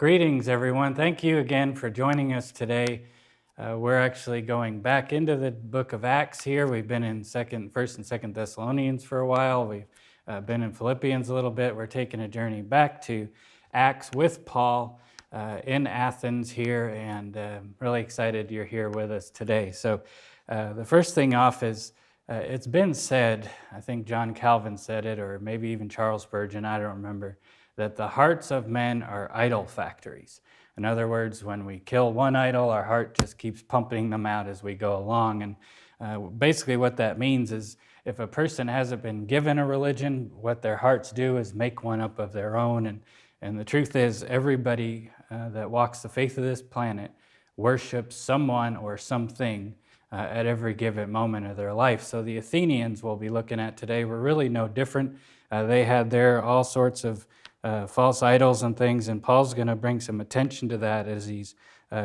Greetings, everyone. Thank you again for joining us today. We're actually going back into the book of Acts here. We've been in First and Second Thessalonians for a while. We've been in Philippians a little bit. We're taking a journey back to Acts with Paul in Athens here, and really excited you're here with us today. So the first thing off is it's been said, I think John Calvin said it, or maybe even Charles Spurgeon, I don't remember, that the hearts of men are idol factories. In other words, when we kill one idol, our heart just keeps pumping them out as we go along. And basically what that means is if a person hasn't been given a religion, what their hearts do is make one up of their own. And the truth is, everybody that walks the face of this planet worships someone or something at every given moment of their life. So the Athenians we'll be looking at today were really no different. They had their all sorts of false idols and things, and Paul's going to bring some attention to that as he's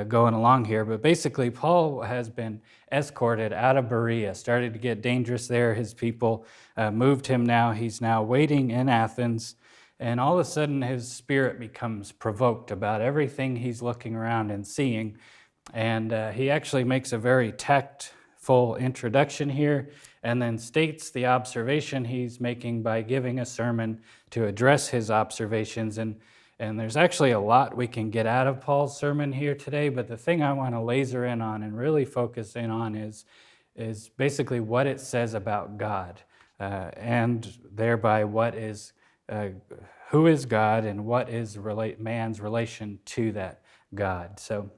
going along here. But basically, Paul has been escorted out of Berea, started to get dangerous there. His people moved him now. He's now waiting in Athens, and all of a sudden his spirit becomes provoked about everything he's looking around and seeing. And he actually makes a very tactful introduction here and then states the observation he's making by giving a sermon to address his observations. And there's actually a lot we can get out of Paul's sermon here today, but the thing I want to laser in on and really focus in on is basically what it says about God, and thereby who is God and what is man's relation to that God. So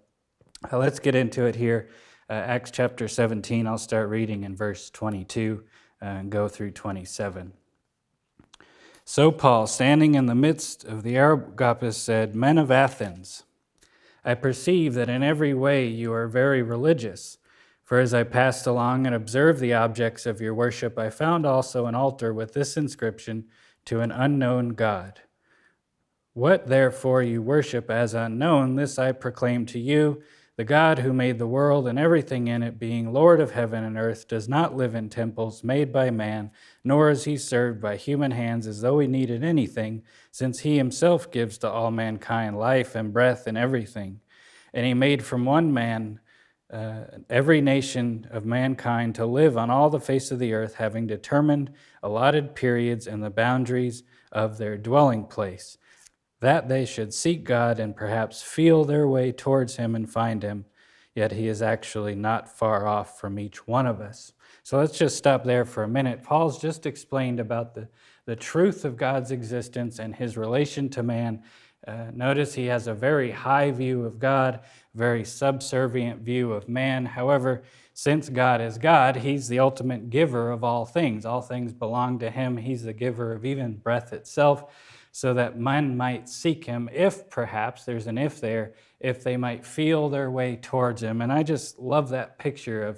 let's get into it here. Acts chapter 17, I'll start reading in verse 22 and go through 27. So Paul, standing in the midst of the Areopagus, said, "Men of Athens, I perceive that in every way you are very religious. For as I passed along and observed the objects of your worship, I found also an altar with this inscription, 'To an unknown God.' What therefore you worship as unknown, this I proclaim to you. The God who made the world and everything in it, being Lord of heaven and earth, does not live in temples made by man, nor is he served by human hands as though he needed anything, since he himself gives to all mankind life and breath and everything. And he made from one man every nation of mankind to live on all the face of the earth, having determined allotted periods and the boundaries of their dwelling place, that they should seek God and perhaps feel their way towards him and find him, yet he is actually not far off from each one of us." So let's just stop there for a minute. Paul's just explained about the truth of God's existence and his relation to man. Notice he has a very high view of God, very subservient view of man. However, since God is God, he's the ultimate giver of all things. All things belong to him. He's the giver of even breath itself, so that men might seek him if, perhaps, there's an if there, if they might feel their way towards him. And I just love that picture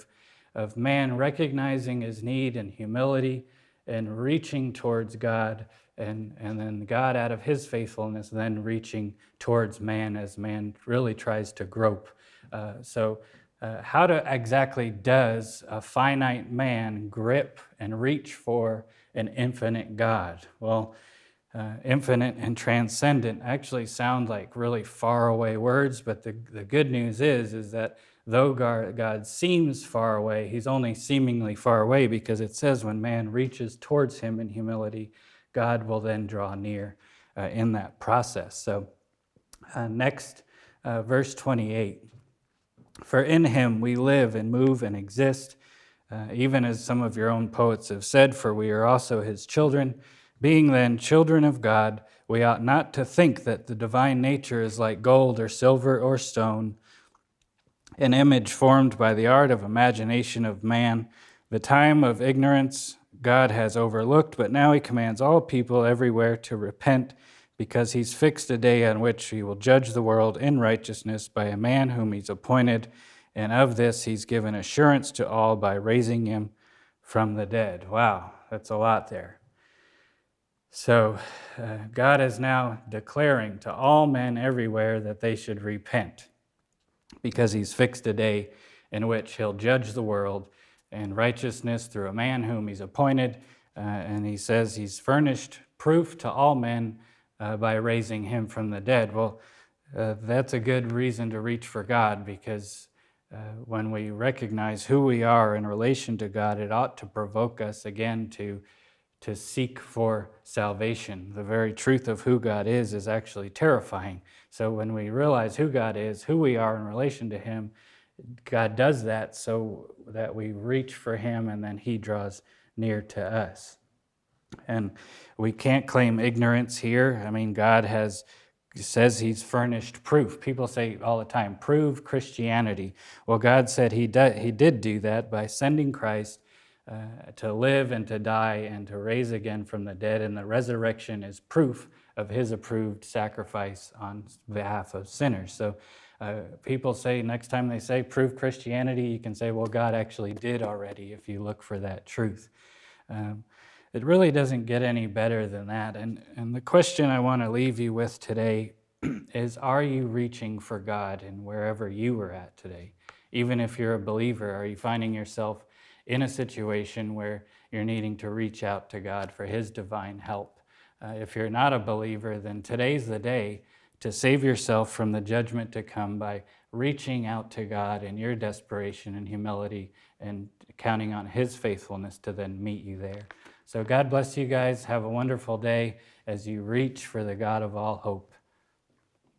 of man recognizing his need and humility and reaching towards God, and then God out of his faithfulness then reaching towards man as man really tries to grope. How exactly does a finite man grip and reach for an infinite God? Well, infinite and transcendent actually sound like really far away words, but the good news is that though God seems far away, he's only seemingly far away, because it says when man reaches towards him in humility, God will then draw near in that process. So next, verse 28. "For in him we live and move and exist, even as some of your own poets have said, for we are also his children. Being then children of God, we ought not to think that the divine nature is like gold or silver or stone, an image formed by the art of imagination of man. The time of ignorance God has overlooked, but now he commands all people everywhere to repent, because he's fixed a day on which he will judge the world in righteousness by a man whom he's appointed, and of this he's given assurance to all by raising him from the dead." Wow, that's a lot there. So God is now declaring to all men everywhere that they should repent, because he's fixed a day in which he'll judge the world in righteousness through a man whom he's appointed. And he says he's furnished proof to all men by raising him from the dead. Well, that's a good reason to reach for God, because when we recognize who we are in relation to God, it ought to provoke us again to seek for salvation. The very truth of who God is actually terrifying. So when we realize who God is, who we are in relation to Him, God does that so that we reach for Him and then He draws near to us. And we can't claim ignorance here. I mean, God says He's furnished proof. People say all the time, prove Christianity. Well, God said He did do that by sending Christ to live and to die and to raise again from the dead. And the resurrection is proof of His approved sacrifice on behalf of sinners. So people say, next time they say prove Christianity, you can say, well, God actually did already if you look for that truth. It really doesn't get any better than that. And the question I want to leave you with today is, are you reaching for God in wherever you are at today? Even if you're a believer, are you finding yourself in a situation where you're needing to reach out to God for His divine help? If you're not a believer, then today's the day to save yourself from the judgment to come by reaching out to God in your desperation and humility and counting on His faithfulness to then meet you there. So God bless you guys. Have a wonderful day as you reach for the God of all hope.